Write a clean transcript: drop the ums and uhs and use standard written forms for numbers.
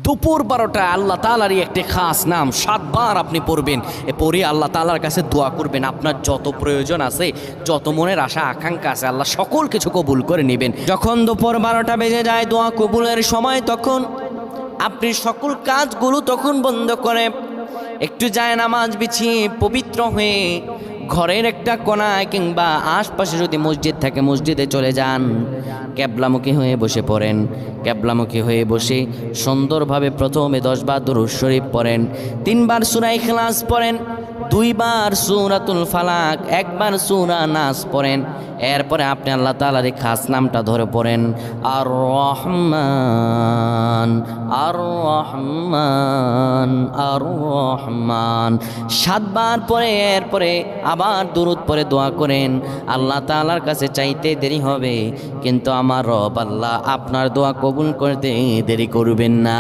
দুপুর 12টায় আল্লাহ তাআলারই একটি খাস নাম 7 বার আপনি পড়বেন। পড়ে আল্লাহ তাআলার কাছে দোয়া করবেন। আপনার যত প্রয়োজন আছে, যত মনের আশা আকাঙ্ক্ষা আছে, আল্লাহ সকল কিছু কবুল করে নেবেন। যখন দুপুর 12টা বেজে যায়, দোয়া কবুলের সময়, তখন আপনি সকল কাজগুলো তখন বন্ধ করে একটু যায় নামাজ বিছিয়ে পবিত্র হয়ে ঘরের একটা কোনায় কিংবা আশপাশে যদি মসজিদ থাকে মসজিদে চলে যান। ক্যাবলামুখী হয়ে বসে পড়েন। ক্যাবলামুখী হয়ে বসে সুন্দরভাবে প্রথমে 10 বার দুরূদ শরীফ পড়েন, 3 বার সূরা ইখলাস পড়েন, 2 বার সূরাতুল ফালাক, 1 বার সূরা নাস পড়েন। এরপরে আপনি আল্লাহ তাআলার এই খাস নামটা ধরে পড়েন, আর রহমান আর রহমান আর রহমান 7 বার পরে এরপরে আবার দুরূদ পড়ে দোয়া করেন। আল্লাহ তাআলার কাছে চাইতে দেরি হবে, কিন্তু আমার রব আল্লাহ আপনার দোয়া কবুল করতে দেরি করবেন না।